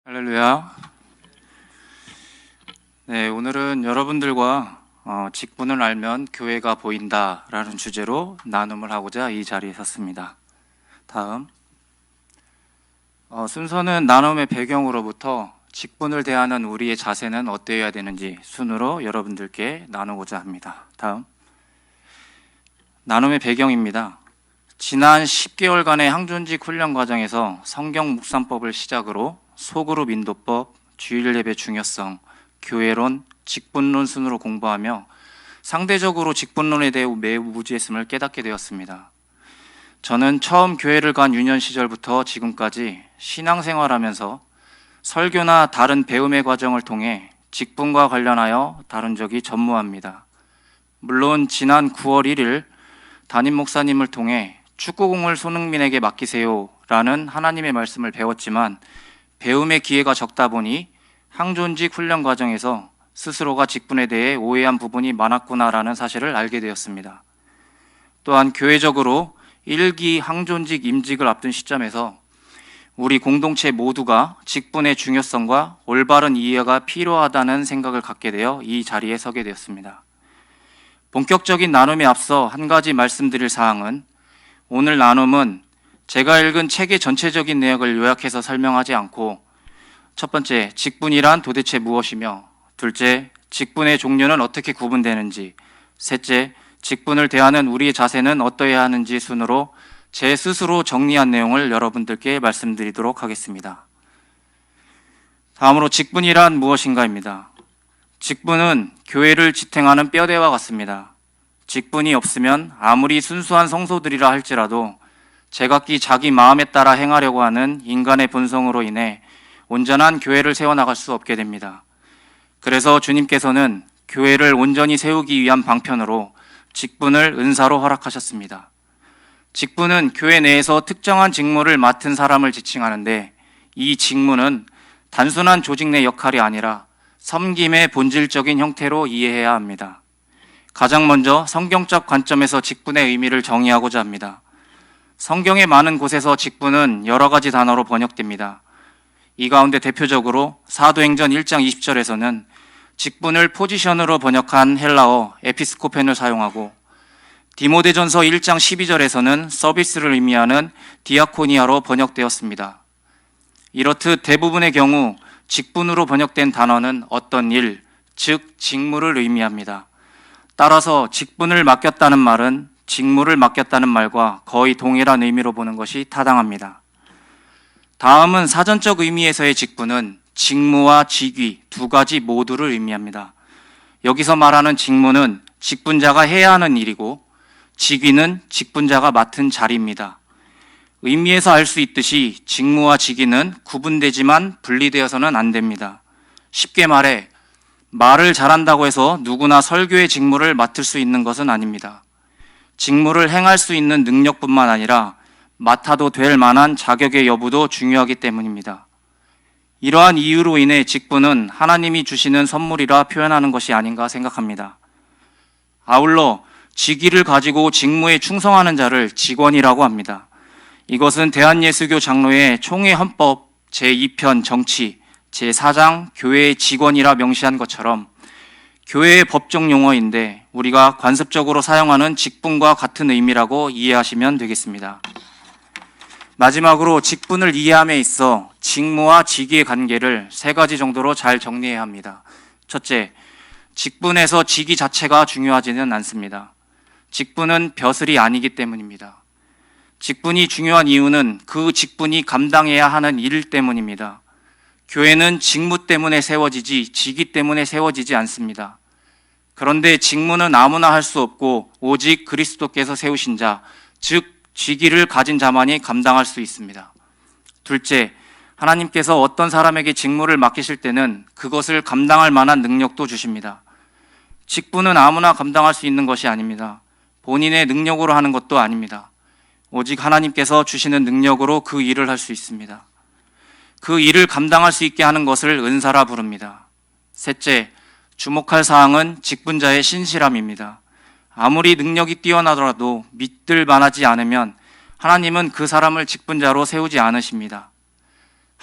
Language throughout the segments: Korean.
할렐루야. 네, 오늘은 여러분들과 직분을 알면 교회가 보인다라는 주제로 나눔을 하고자 이 자리에 섰습니다. 다음 순서는 나눔의 배경으로부터 직분을 대하는 우리의 자세는 어떠해야 되는지 순으로 여러분들께 나누고자 합니다. 다음 나눔의 배경입니다. 지난 10개월간의 항존직 훈련 과정에서 성경 묵상법을 시작으로 소그룹 인도법, 주일 예배 중요성, 교회론, 직분론 순으로 공부하며 상대적으로 직분론에 대해 매우 무지했음을 깨닫게 되었습니다. 저는 처음 교회를 간 유년 시절부터 지금까지 신앙생활하면서 설교나 다른 배움의 과정을 통해 직분과 관련하여 다룬 적이 전무합니다. 물론 지난 9월 1일 담임 목사님을 통해 축구공을 손흥민에게 맡기세요 라는 하나님의 말씀을 배웠지만 배움의 기회가 적다 보니 항존직 훈련 과정에서 스스로가 직분에 대해 오해한 부분이 많았구나라는 사실을 알게 되었습니다. 또한 교회적으로 1기 항존직 임직을 앞둔 시점에서 우리 공동체 모두가 직분의 중요성과 올바른 이해가 필요하다는 생각을 갖게 되어 이 자리에 서게 되었습니다. 본격적인 나눔에 앞서 한 가지 말씀드릴 사항은 오늘 나눔은 제가 읽은 책의 전체적인 내용을 요약해서 설명하지 않고 첫 번째, 직분이란 도대체 무엇이며 둘째, 직분의 종류는 어떻게 구분되는지 셋째, 직분을 대하는 우리의 자세는 어떠해야 하는지 순으로 제 스스로 정리한 내용을 여러분들께 말씀드리도록 하겠습니다. 다음으로 직분이란 무엇인가입니다. 직분은 교회를 지탱하는 뼈대와 같습니다. 직분이 없으면 아무리 순수한 성도들이라 할지라도 제각기 자기 마음에 따라 행하려고 하는 인간의 본성으로 인해 온전한 교회를 세워나갈 수 없게 됩니다. 그래서 주님께서는 교회를 온전히 세우기 위한 방편으로 직분을 은사로 허락하셨습니다. 직분은 교회 내에서 특정한 직무를 맡은 사람을 지칭하는데 이 직무는 단순한 조직 내 역할이 아니라 섬김의 본질적인 형태로 이해해야 합니다. 가장 먼저 성경적 관점에서 직분의 의미를 정의하고자 합니다. 성경의 많은 곳에서 직분은 여러 가지 단어로 번역됩니다. 이 가운데 대표적으로 사도행전 1장 20절에서는 직분을 포지션으로 번역한 헬라어 에피스코펜을 사용하고 디모데전서 1장 12절에서는 서비스를 의미하는 디아코니아로 번역되었습니다. 이렇듯 대부분의 경우 직분으로 번역된 단어는 어떤 일, 즉 직무를 의미합니다. 따라서 직분을 맡겼다는 말은 직무를 맡겼다는 말과 거의 동일한 의미로 보는 것이 타당합니다. 다음은 사전적 의미에서의 직분은 직무와 직위 두 가지 모두를 의미합니다. 여기서 말하는 직무는 직분자가 해야 하는 일이고 직위는 직분자가 맡은 자리입니다. 의미에서 알 수 있듯이 직무와 직위는 구분되지만 분리되어서는 안 됩니다. 쉽게 말해 말을 잘한다고 해서 누구나 설교의 직무를 맡을 수 있는 것은 아닙니다. 직무를 행할 수 있는 능력뿐만 아니라 맡아도 될 만한 자격의 여부도 중요하기 때문입니다. 이러한 이유로 인해 직분은 하나님이 주시는 선물이라 표현하는 것이 아닌가 생각합니다. 아울러 직위를 가지고 직무에 충성하는 자를 직원이라고 합니다. 이것은 대한예수교 장로의 총회 헌법 제2편 정치 제4장 교회의 직원이라 명시한 것처럼 교회의 법적 용어인데 우리가 관습적으로 사용하는 직분과 같은 의미라고 이해하시면 되겠습니다. 마지막으로 직분을 이해함에 있어 직무와 직위의 관계를 세 가지 정도로 잘 정리해야 합니다. 첫째, 직분에서 직위 자체가 중요하지는 않습니다. 직분은 벼슬이 아니기 때문입니다. 직분이 중요한 이유는 그 직분이 감당해야 하는 일 때문입니다. 교회는 직무 때문에 세워지지 직위 때문에 세워지지 않습니다. 그런데 직무는 아무나 할 수 없고 오직 그리스도께서 세우신 자, 즉 직위를 가진 자만이 감당할 수 있습니다. 둘째, 하나님께서 어떤 사람에게 직무를 맡기실 때는 그것을 감당할 만한 능력도 주십니다. 직분은 아무나 감당할 수 있는 것이 아닙니다. 본인의 능력으로 하는 것도 아닙니다. 오직 하나님께서 주시는 능력으로 그 일을 할 수 있습니다. 그 일을 감당할 수 있게 하는 것을 은사라 부릅니다. 셋째, 주목할 사항은 직분자의 신실함입니다. 아무리 능력이 뛰어나더라도 믿을 만하지 않으면 하나님은 그 사람을 직분자로 세우지 않으십니다.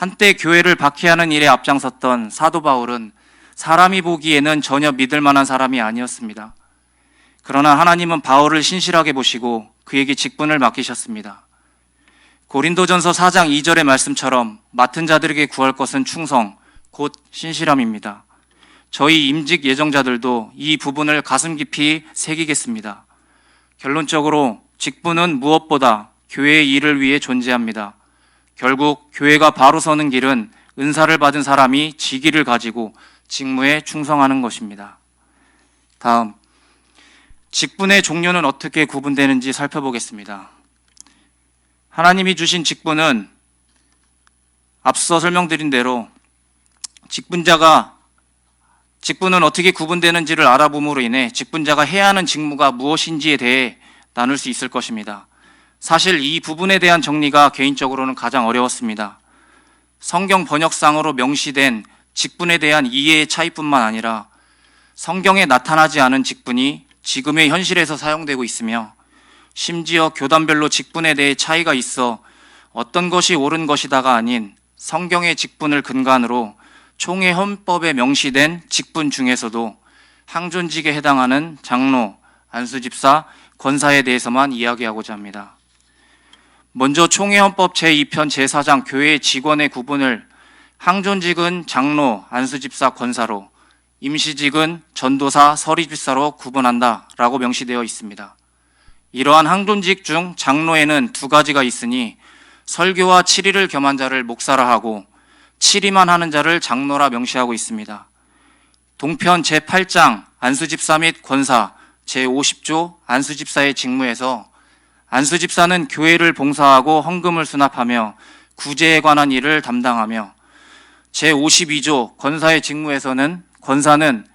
한때 교회를 박해하는 일에 앞장섰던 사도 바울은 사람이 보기에는 전혀 믿을 만한 사람이 아니었습니다. 그러나 하나님은 바울을 신실하게 보시고 그에게 직분을 맡기셨습니다. 고린도전서 4장 2절의 말씀처럼 맡은 자들에게 구할 것은 충성, 곧 신실함입니다. 저희 임직 예정자들도 이 부분을 가슴 깊이 새기겠습니다. 결론적으로 직분은 무엇보다 교회의 일을 위해 존재합니다. 결국 교회가 바로 서는 길은 은사를 받은 사람이 직위를 가지고 직무에 충성하는 것입니다. 다음, 직분의 종류는 어떻게 구분되는지 살펴보겠습니다. 하나님이 주신 직분은 앞서 설명드린 대로 직분은 어떻게 구분되는지를 알아봄으로 인해 직분자가 해야 하는 직무가 무엇인지에 대해 나눌 수 있을 것입니다. 사실 이 부분에 대한 정리가 개인적으로는 가장 어려웠습니다. 성경 번역상으로 명시된 직분에 대한 이해의 차이뿐만 아니라 성경에 나타나지 않은 직분이 지금의 현실에서 사용되고 있으며 심지어 교단별로 직분에 대해 차이가 있어 어떤 것이 옳은 것이다가 아닌 성경의 직분을 근간으로 총회 헌법에 명시된 직분 중에서도 항존직에 해당하는 장로, 안수집사, 권사에 대해서만 이야기하고자 합니다. 먼저 총회 헌법 제2편 제4장 교회의 직원의 구분을 항존직은 장로, 안수집사, 권사로, 임시직은 전도사, 서리집사로 구분한다라고 명시되어 있습니다. 이러한 항존직 중 장로에는 두 가지가 있으니 설교와 칠의를 겸한 자를 목사라 하고 칠의만 하는 자를 장로라 명시하고 있습니다. 동편 제8장 안수집사 및 권사 제50조 안수집사의 직무에서 안수집사는 교회를 봉사하고 헌금을 수납하며 구제에 관한 일을 담당하며 제52조 권사의 직무에서는 권사는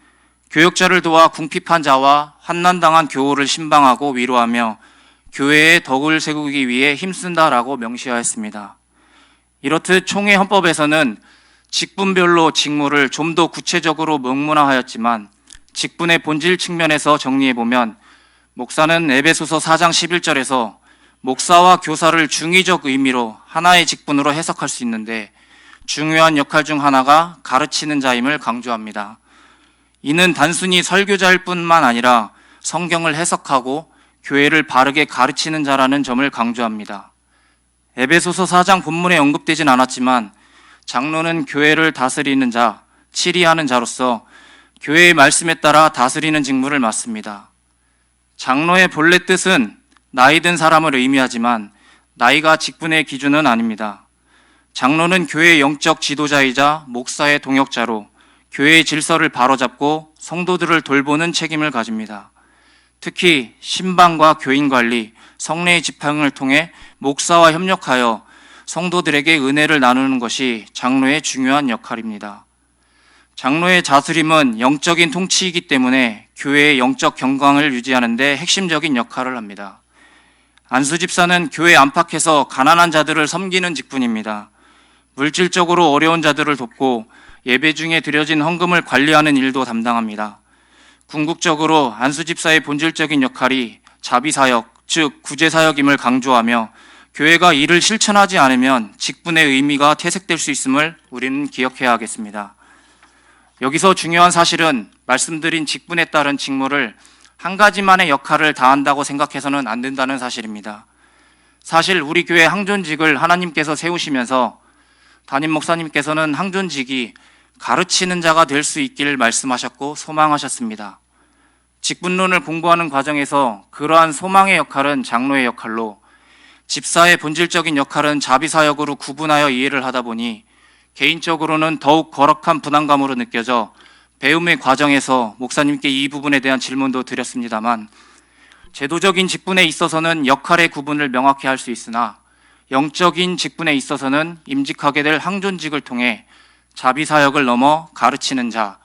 교역자를 도와 궁핍한 자와 환난당한 교우를 신방하고 위로하며 교회의 덕을 세우기 위해 힘쓴다라고 명시하였습니다. 이렇듯 총회 헌법에서는 직분별로 직무를 좀 더 구체적으로 명문화하였지만 직분의 본질 측면에서 정리해보면 목사는 에베소서 4장 11절에서 목사와 교사를 중의적 의미로 하나의 직분으로 해석할 수 있는데 중요한 역할 중 하나가 가르치는 자임을 강조합니다. 이는 단순히 설교자일 뿐만 아니라 성경을 해석하고 교회를 바르게 가르치는 자라는 점을 강조합니다. 에베소서 4장 본문에 언급되진 않았지만 장로는 교회를 다스리는 자, 치리하는 자로서 교회의 말씀에 따라 다스리는 직무를 맡습니다. 장로의 본래 뜻은 나이 든 사람을 의미하지만 나이가 직분의 기준은 아닙니다. 장로는 교회의 영적 지도자이자 목사의 동역자로 교회의 질서를 바로잡고 성도들을 돌보는 책임을 가집니다. 특히 신방과 교인 관리, 성례의 지팡을 통해 목사와 협력하여 성도들에게 은혜를 나누는 것이 장로의 중요한 역할입니다. 장로의 다스림은 영적인 통치이기 때문에 교회의 영적 경강을 유지하는 데 핵심적인 역할을 합니다. 안수집사는 교회 안팎에서 가난한 자들을 섬기는 직분입니다. 물질적으로 어려운 자들을 돕고 예배 중에 드려진 헌금을 관리하는 일도 담당합니다. 궁극적으로 안수집사의 본질적인 역할이 자비사역, 즉 구제사역임을 강조하며 교회가 이를 실천하지 않으면 직분의 의미가 퇴색될 수 있음을 우리는 기억해야 하겠습니다. 여기서 중요한 사실은 말씀드린 직분에 따른 직무를 한 가지만의 역할을 다한다고 생각해서는 안 된다는 사실입니다. 사실 우리 교회 항존직을 하나님께서 세우시면서 담임 목사님께서는 항존직이 가르치는 자가 될 수 있기를 말씀하셨고 소망하셨습니다. 직분론을 공부하는 과정에서 그러한 소망의 역할은 장로의 역할로 집사의 본질적인 역할은 자비사역으로 구분하여 이해를 하다 보니 개인적으로는 더욱 거룩한 부담감으로 느껴져 배움의 과정에서 목사님께 이 부분에 대한 질문도 드렸습니다만 제도적인 직분에 있어서는 역할의 구분을 명확히 할 수 있으나 영적인 직분에 있어서는 임직하게 될 항존직을 통해 자비사역을 넘어 가르치는 자,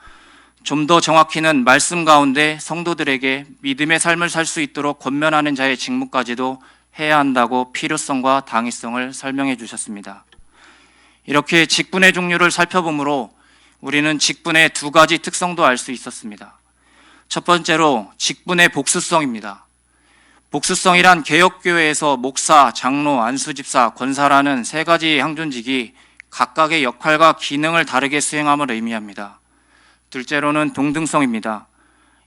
좀 더 정확히는 말씀 가운데 성도들에게 믿음의 삶을 살 수 있도록 권면하는 자의 직무까지도 해야 한다고 필요성과 당위성을 설명해 주셨습니다. 이렇게 직분의 종류를 살펴보므로 우리는 직분의 두 가지 특성도 알 수 있었습니다. 첫 번째로 직분의 복수성입니다. 복수성이란 개혁교회에서 목사, 장로, 안수집사, 권사라는 세 가지 항존직이 각각의 역할과 기능을 다르게 수행함을 의미합니다. 둘째로는 동등성입니다.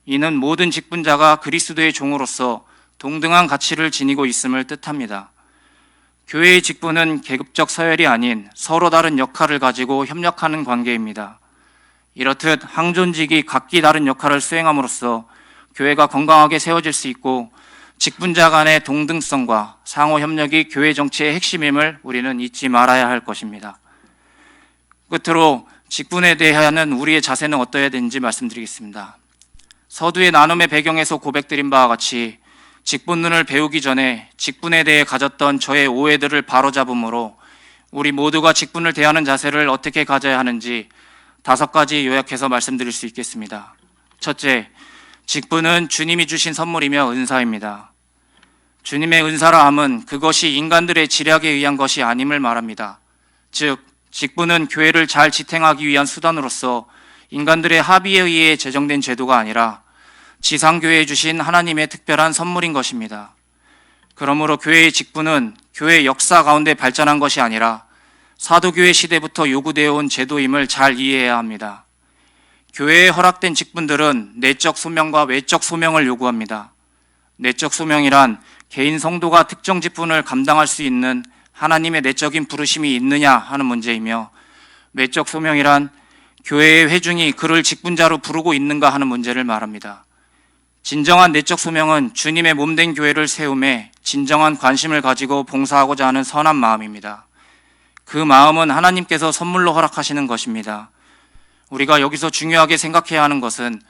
이는 모든 직분자가 그리스도의 종으로서 동등한 가치를 지니고 있음을 뜻합니다. 교회의 직분은 계급적 서열이 아닌 서로 다른 역할을 가지고 협력하는 관계입니다. 이렇듯 항존직이 각기 다른 역할을 수행함으로써 교회가 건강하게 세워질 수 있고 직분자 간의 동등성과 상호 협력이 교회 정치의 핵심임을 우리는 잊지 말아야 할 것입니다. 끝으로 직분에 대한 우리의 자세는 어떠해야 되는지 말씀드리겠습니다. 서두의 나눔의 배경에서 고백드린 바와 같이 직분론을 배우기 전에 직분에 대해 가졌던 저의 오해들을 바로잡음으로 우리 모두가 직분을 대하는 자세를 어떻게 가져야 하는지 5가지 요약해서 말씀드릴 수 있겠습니다. 첫째, 직분은 주님이 주신 선물이며 은사입니다. 주님의 은사라 함은 그것이 인간들의 지략에 의한 것이 아님을 말합니다. 즉, 직분은 교회를 잘 지탱하기 위한 수단으로서 인간들의 합의에 의해 제정된 제도가 아니라 지상교회에 주신 하나님의 특별한 선물인 것입니다. 그러므로 교회의 직분은 교회 역사 가운데 발전한 것이 아니라 사도교회 시대부터 요구되어 온 제도임을 잘 이해해야 합니다. 교회에 허락된 직분들은 내적 소명과 외적 소명을 요구합니다. 내적 소명이란 개인 성도가 특정 직분을 감당할 수 있는 하나님의 내적인 부르심이 있느냐 하는 문제이며, 외적 소명이란 교회의 회중이 그를 직분자로 부르고 있는가 하는 문제를 말합니다. 진정한 내적 소명은 주님의 몸된 교회를 세움에 진정한 관심을 가지고 봉사하고자 하는 선한 마음입니다. 그 마음은 하나님께서 선물로 허락하시는 것입니다. 우리가 여기서 중요하게 생각해야 하는 것은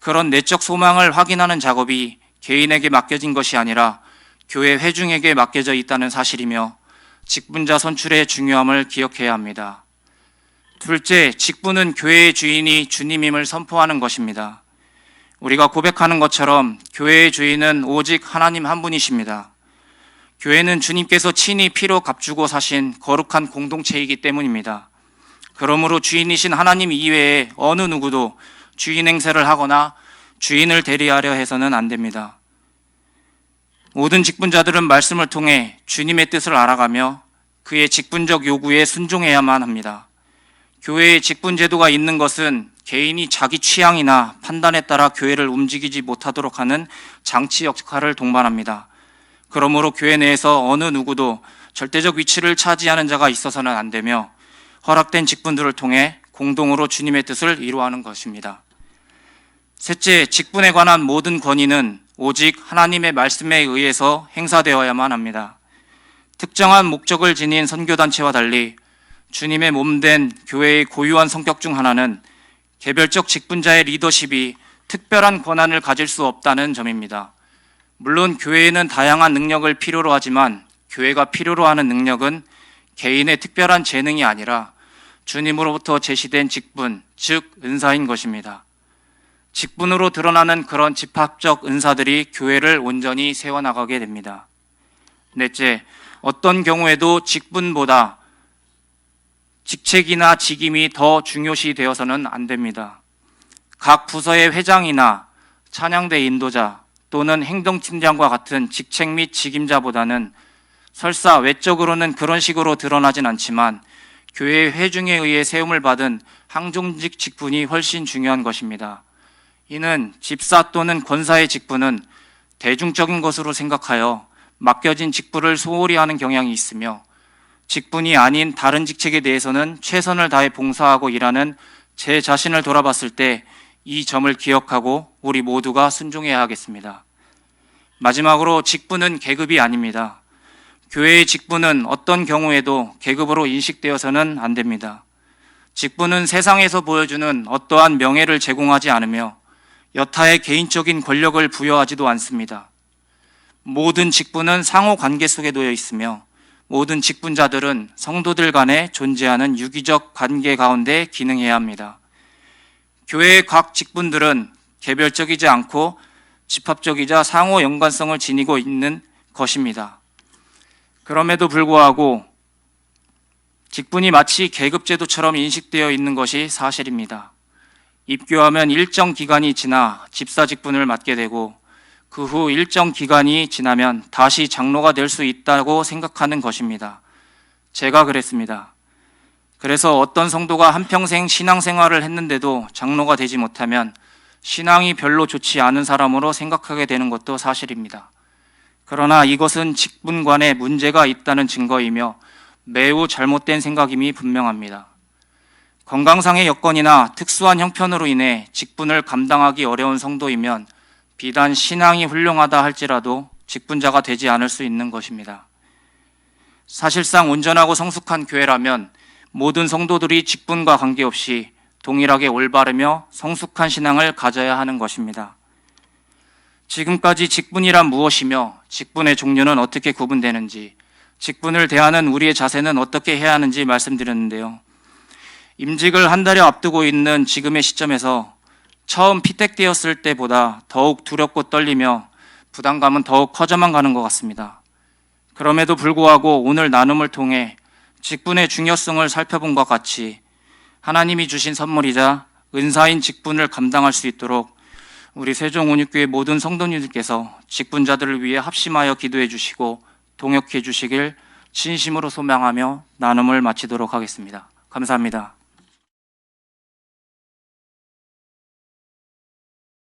그런 내적 소망을 확인하는 작업이 개인에게 맡겨진 것이 아니라 교회 회중에게 맡겨져 있다는 사실이며 직분자 선출의 중요함을 기억해야 합니다. 둘째, 직분은 교회의 주인이 주님임을 선포하는 것입니다. 우리가 고백하는 것처럼 교회의 주인은 오직 하나님 한 분이십니다. 교회는 주님께서 친히 피로 값주고 사신 거룩한 공동체이기 때문입니다. 그러므로 주인이신 하나님 이외에 어느 누구도 주인 행세를 하거나 주인을 대리하려 해서는 안 됩니다. 모든 직분자들은 말씀을 통해 주님의 뜻을 알아가며 그의 직분적 요구에 순종해야만 합니다. 교회에 직분 제도가 있는 것은 개인이 자기 취향이나 판단에 따라 교회를 움직이지 못하도록 하는 장치 역할을 동반합니다. 그러므로 교회 내에서 어느 누구도 절대적 위치를 차지하는 자가 있어서는 안 되며 허락된 직분들을 통해 공동으로 주님의 뜻을 이루어가는 것입니다. 셋째, 직분에 관한 모든 권위는 오직 하나님의 말씀에 의해서 행사되어야만 합니다. 특정한 목적을 지닌 선교단체와 달리 주님의 몸된 교회의 고유한 성격 중 하나는 개별적 직분자의 리더십이 특별한 권한을 가질 수 없다는 점입니다. 물론 교회에는 다양한 능력을 필요로 하지만 교회가 필요로 하는 능력은 개인의 특별한 재능이 아니라 주님으로부터 제시된 직분, 즉 은사인 것입니다. 직분으로 드러나는 그런 집합적 은사들이 교회를 온전히 세워나가게 됩니다. 넷째, 어떤 경우에도 직분보다 직책이나 직임이 더 중요시 되어서는 안 됩니다. 각 부서의 회장이나 찬양대 인도자 또는 행동팀장과 같은 직책 및 직임자보다는 설사 외적으로는 그런 식으로 드러나진 않지만 교회의 회중에 의해 세움을 받은 항종직 직분이 훨씬 중요한 것입니다. 이는 집사 또는 권사의 직분은 대중적인 것으로 생각하여 맡겨진 직분을 소홀히 하는 경향이 있으며 직분이 아닌 다른 직책에 대해서는 최선을 다해 봉사하고 일하는 제 자신을 돌아봤을 때 이 점을 기억하고 우리 모두가 순종해야 하겠습니다. 마지막으로 직분은 계급이 아닙니다. 교회의 직분은 어떤 경우에도 계급으로 인식되어서는 안 됩니다. 직분은 세상에서 보여주는 어떠한 명예를 제공하지 않으며 여타의 개인적인 권력을 부여하지도 않습니다. 모든 직분은 상호 관계 속에 놓여 있으며 모든 직분자들은 성도들 간에 존재하는 유기적 관계 가운데 기능해야 합니다. 교회의 각 직분들은 개별적이지 않고 집합적이자 상호 연관성을 지니고 있는 것입니다. 그럼에도 불구하고 직분이 마치 계급제도처럼 인식되어 있는 것이 사실입니다. 입교하면 일정 기간이 지나 집사 직분을 맡게 되고 그 후 일정 기간이 지나면 다시 장로가 될 수 있다고 생각하는 것입니다. 제가 그랬습니다. 그래서 어떤 성도가 한평생 신앙생활을 했는데도 장로가 되지 못하면 신앙이 별로 좋지 않은 사람으로 생각하게 되는 것도 사실입니다. 그러나 이것은 직분관에 문제가 있다는 증거이며 매우 잘못된 생각임이 분명합니다. 건강상의 여건이나 특수한 형편으로 인해 직분을 감당하기 어려운 성도이면 비단 신앙이 훌륭하다 할지라도 직분자가 되지 않을 수 있는 것입니다. 사실상 온전하고 성숙한 교회라면 모든 성도들이 직분과 관계없이 동일하게 올바르며 성숙한 신앙을 가져야 하는 것입니다. 지금까지 직분이란 무엇이며 직분의 종류는 어떻게 구분되는지, 직분을 대하는 우리의 자세는 어떻게 해야 하는지 말씀드렸는데요. 임직을 한 달여 앞두고 있는 지금의 시점에서 처음 피택되었을 때보다 더욱 두렵고 떨리며 부담감은 더욱 커져만 가는 것 같습니다. 그럼에도 불구하고 오늘 나눔을 통해 직분의 중요성을 살펴본 것 같이 하나님이 주신 선물이자 은사인 직분을 감당할 수 있도록 우리 세종온육교회 모든 성도님들께서 직분자들을 위해 합심하여 기도해 주시고 동역해 주시길 진심으로 소망하며 나눔을 마치도록 하겠습니다. 감사합니다.